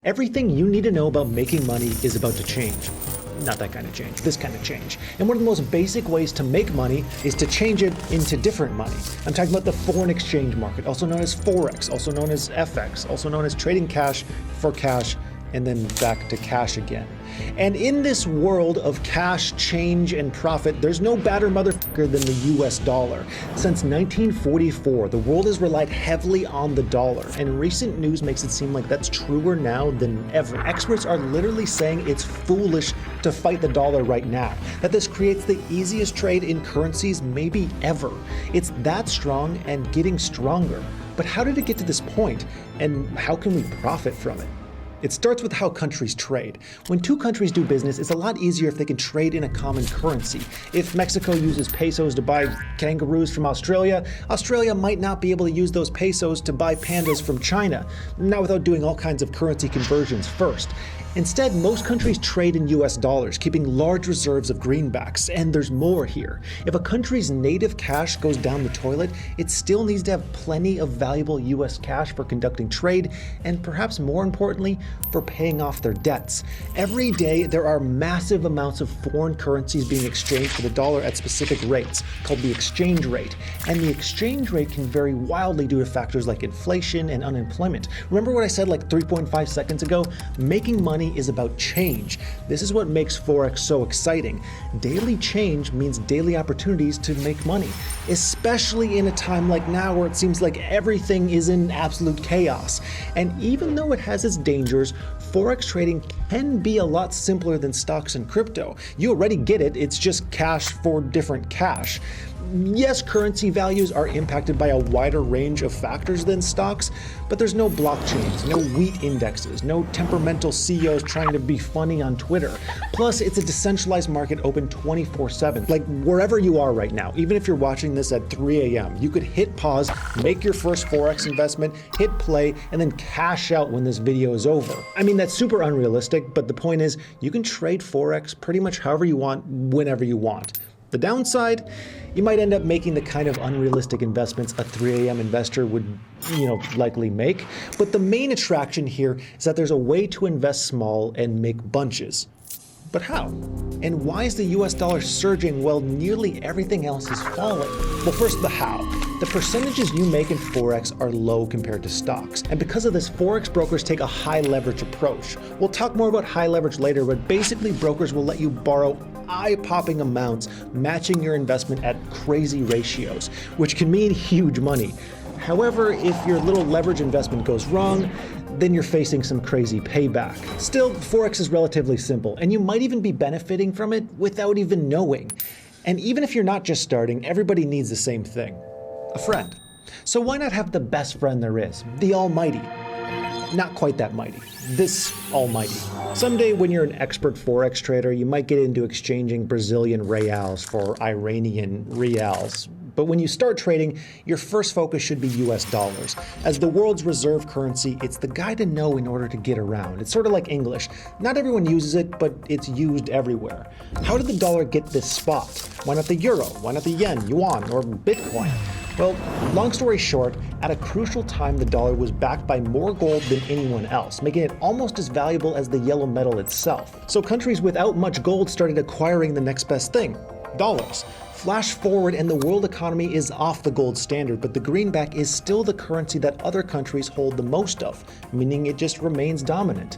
Everything you need to know about making money is about to change. Not that kind of change, this kind of change. And one of the most basic ways to make money is to change it into different money. I'm talking about the foreign exchange market, also known as Forex, also known as FX, also known as trading cash for cash and then back to cash again. And in this world of cash, change, and profit, there's no badder motherfucker than the US dollar. Since 1944, the world has relied heavily on the dollar, and recent news makes it seem like that's truer now than ever. Experts are literally saying it's foolish to fight the dollar right now, that this creates the easiest trade in currencies maybe ever. It's that strong and getting stronger. But how did it get to this point, and how can we profit from it? It starts with how countries trade. When two countries do business, it's a lot easier if they can trade in a common currency. If Mexico uses pesos to buy kangaroos from Australia, Australia might not be able to use those pesos to buy pandas from China, not without doing all kinds of currency conversions first. Instead, most countries trade in US dollars, keeping large reserves of greenbacks, and there's more here. If a country's native cash goes down the toilet, it still needs to have plenty of valuable US cash for conducting trade, and perhaps more importantly, for paying off their debts. Every day, there are massive amounts of foreign currencies being exchanged for the dollar at specific rates, called the exchange rate. And the exchange rate can vary wildly due to factors like inflation and unemployment. Remember what I said like 3.5 seconds ago? Making money is about change. This is what makes Forex so exciting. Daily change means daily opportunities to make money, especially in a time like now where it seems like everything is in absolute chaos. And even though it has its dangers, Forex trading can be a lot simpler than stocks and crypto. You already get it, it's just cash for different cash. Yes, currency values are impacted by a wider range of factors than stocks, but there's no blockchains, no wheat indexes, no temperamental CEOs trying to be funny on Twitter. Plus, it's a decentralized market open 24/7. Like wherever you are right now, even if you're watching this at 3 a.m., you could hit pause, make your first Forex investment, hit play, and then cash out when this video is over. I mean, that's super unrealistic, but the point is, you can trade Forex pretty much however you want, whenever you want. The downside, you might end up making the kind of unrealistic investments a 3 a.m. investor would, likely make. But the main attraction here is that there's a way to invest small and make bunches. But how? And why is the US dollar surging while nearly everything else is falling? Well, first, the how. The percentages you make in Forex are low compared to stocks. And because of this, Forex brokers take a high leverage approach. We'll talk more about high leverage later, but basically brokers will let you borrow eye-popping amounts, matching your investment at crazy ratios, which can mean huge money. However, if your little leverage investment goes wrong, then you're facing some crazy payback. Still, Forex is relatively simple, and you might even be benefiting from it without even knowing. And even if you're not just starting, everybody needs the same thing: a friend. So why not have the best friend there is, the Almighty? Not quite that mighty, this almighty. Someday when you're an expert Forex trader, you might get into exchanging Brazilian reals for Iranian reals. But when you start trading, your first focus should be US dollars. As the world's reserve currency, it's the guy to know in order to get around. It's sort of like English. Not everyone uses it, but it's used everywhere. How did the dollar get this spot? Why not the euro? Why not the yen, yuan, or Bitcoin? Well, long story short, at a crucial time, the dollar was backed by more gold than anyone else, making it almost as valuable as the yellow metal itself. So countries without much gold started acquiring the next best thing: dollars. Flash forward and the world economy is off the gold standard, but the greenback is still the currency that other countries hold the most of, meaning it just remains dominant.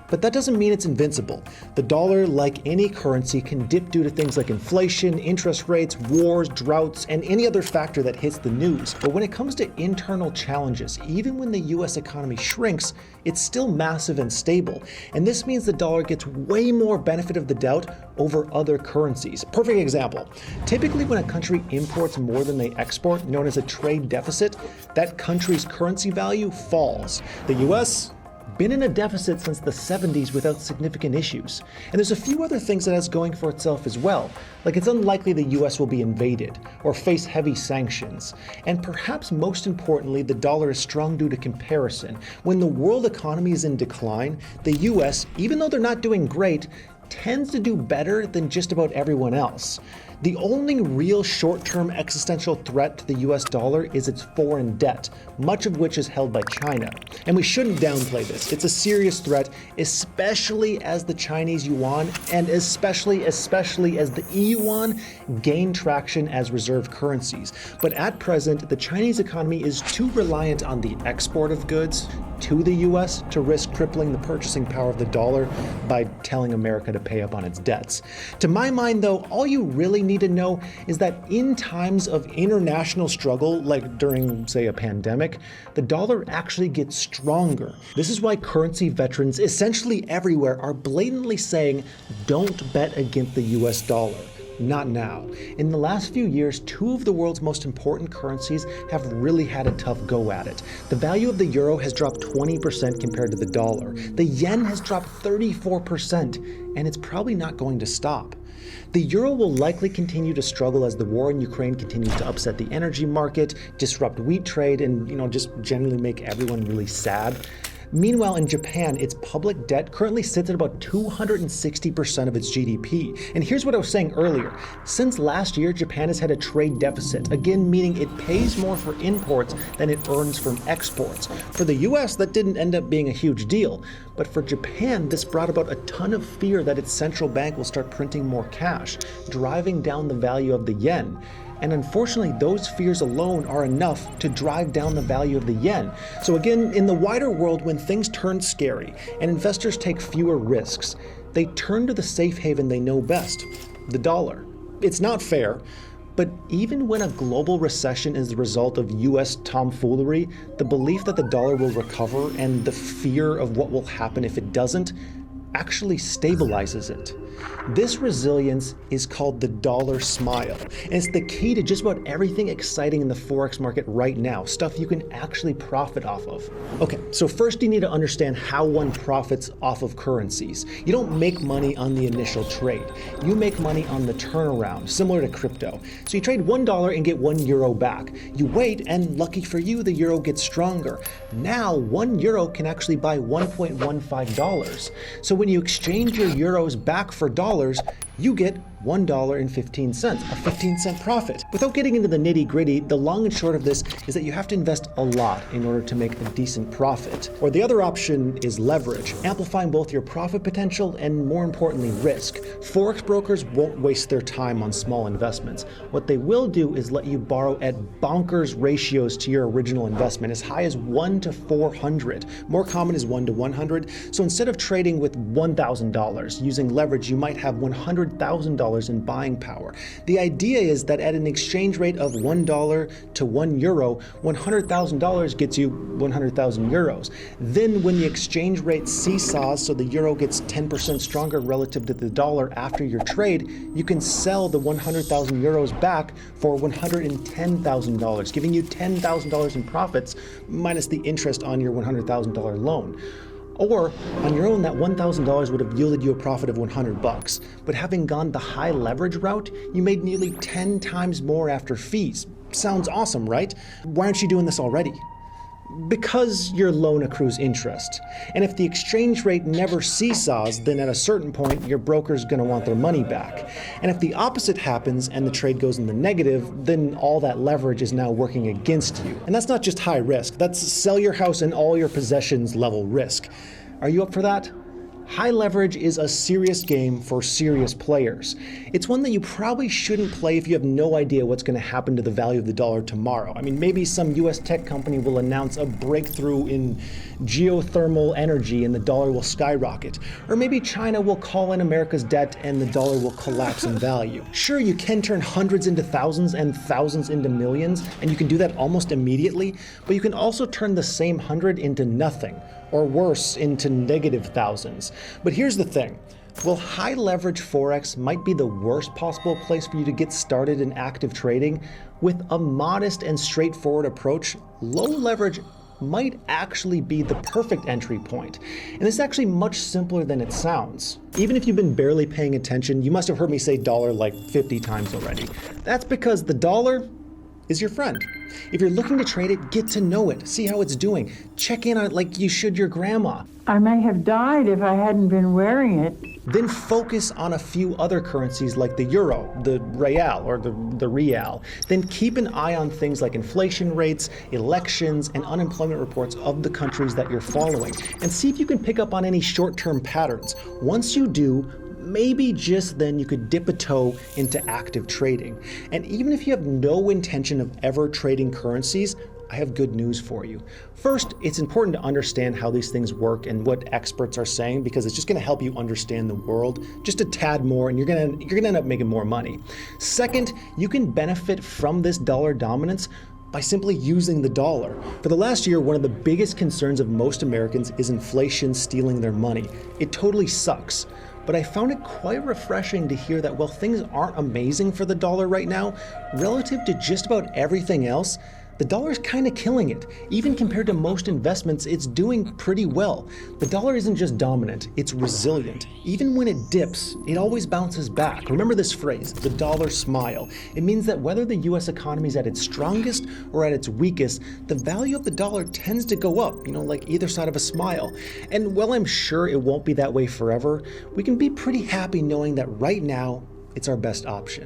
But that doesn't mean it's invincible. The dollar, like any currency, can dip due to things like inflation, interest rates, wars, droughts, and any other factor that hits the news. But when it comes to internal challenges, even when the US economy shrinks, it's still massive and stable. And this means the dollar gets way more benefit of the doubt over other currencies. Perfect example. Typically when a country imports more than they export, known as a trade deficit, that country's currency value falls. The US been in a deficit since the 70s without significant issues. And there's a few other things it has going for itself as well. Like it's unlikely the US will be invaded or face heavy sanctions. And perhaps most importantly, the dollar is strong due to comparison. When the world economy is in decline, the US, even though they're not doing great, tends to do better than just about everyone else. The only real short-term existential threat to the US dollar is its foreign debt, much of which is held by China. And we shouldn't downplay this. It's a serious threat, especially as the Chinese yuan and especially as the e-yuan gain traction as reserve currencies. But at present, the Chinese economy is too reliant on the export of goods to the US to risk crippling the purchasing power of the dollar by telling America to pay up on its debts. To my mind, though, all you really need to know is that in times of international struggle, like during, say, a pandemic, the dollar actually gets stronger. This is why currency veterans essentially everywhere are blatantly saying, don't bet against the US dollar. Not now. In the last few years, two of the world's most important currencies have really had a tough go at it. The value of the euro has dropped 20% compared to the dollar. The yen has dropped 34%, and it's probably not going to stop. The euro will likely continue to struggle as the war in Ukraine continues to upset the energy market, disrupt wheat trade, and just generally make everyone really sad. Meanwhile, in Japan, its public debt currently sits at about 260% of its GDP. And here's what I was saying earlier. Since last year, Japan has had a trade deficit, again meaning it pays more for imports than it earns from exports. For the US, that didn't end up being a huge deal. But for Japan, this brought about a ton of fear that its central bank will start printing more cash, driving down the value of the yen. And unfortunately, those fears alone are enough to drive down the value of the yen. So again, in the wider world, when things turn scary and investors take fewer risks, they turn to the safe haven they know best, the dollar. It's not fair, but even when a global recession is the result of US tomfoolery, the belief that the dollar will recover and the fear of what will happen if it doesn't actually stabilizes it. This resilience is called the dollar smile, and it's the key to just about everything exciting in the Forex market right now, stuff you can actually profit off of. Okay, so first you need to understand how one profits off of currencies. You don't make money on the initial trade. You make money on the turnaround, similar to crypto. So you trade $1 and get €1 back. You wait, and lucky for you, the euro gets stronger. Now, €1 can actually buy $1.15. So when you exchange your euros back for dollars, you get $1.15, a 15-cent profit. Without getting into the nitty-gritty, the long and short of this is that you have to invest a lot in order to make a decent profit. Or the other option is leverage, amplifying both your profit potential and, more importantly, risk. Forex brokers won't waste their time on small investments. What they will do is let you borrow at bonkers ratios to your original investment, as high as 1 to 400. More common is 1 to 100. So instead of trading with $1,000 using leverage, you might have $100,000 in buying power. The idea is that at an exchange rate of $1 to €1, $100,000 gets you 100,000 euros. Then when the exchange rate seesaws, so the euro gets 10% stronger relative to the dollar after your trade, you can sell the 100,000 euros back for $110,000, giving you $10,000 in profits minus the interest on your $100,000 loan. Or, on your own, that $1,000 would have yielded you a profit of $100. But having gone the high leverage route, you made nearly 10 times more after fees. Sounds awesome, right? Why aren't you doing this already? Because your loan accrues interest. And if the exchange rate never seesaws, then at a certain point, your broker's going to want their money back. And if the opposite happens and the trade goes in the negative, then all that leverage is now working against you. And that's not just high risk, that's sell your house and all your possessions level risk. Are you up for that? High leverage is a serious game for serious players. It's one that you probably shouldn't play if you have no idea what's going to happen to the value of the dollar tomorrow. I mean, maybe some US tech company will announce a breakthrough in geothermal energy and the dollar will skyrocket. Or maybe China will call in America's debt and the dollar will collapse in value. Sure, you can turn hundreds into thousands and thousands into millions, and you can do that almost immediately, but you can also turn the same 100 into nothing, or worse, into negative thousands. But here's the thing. While high leverage Forex might be the worst possible place for you to get started in active trading, with a modest and straightforward approach, low leverage might actually be the perfect entry point. And it's actually much simpler than it sounds. Even if you've been barely paying attention, you must have heard me say dollar like 50 times already. That's because the dollar is your friend. If you're looking to trade it, get to know it, see how it's doing, check in on it like you should your grandma. I may have died if I hadn't been wearing it. Then focus on a few other currencies like the euro, the real, or the real. Then keep an eye on things like inflation rates, elections, and unemployment reports of the countries that you're following, and see if you can pick up on any short-term patterns. Once you do, maybe just then you could dip a toe into active trading. And even if you have no intention of ever trading currencies, I have good news for you. First, it's important to understand how these things work and what experts are saying, because it's just going to help you understand the world just a tad more, and you're going to end up making more money. Second, you can benefit from this dollar dominance by simply using the dollar. For the last year, one of the biggest concerns of most Americans is inflation stealing their money. It totally sucks. But I found it quite refreshing to hear that while things aren't amazing for the dollar right now, relative to just about everything else, the dollar is kind of killing it. Even compared to most investments, it's doing pretty well. The dollar isn't just dominant, it's resilient. Even when it dips, it always bounces back. Remember this phrase, the dollar smile. It means that whether the US economy is at its strongest or at its weakest, the value of the dollar tends to go up, like either side of a smile. And while I'm sure it won't be that way forever, we can be pretty happy knowing that right now, it's our best option.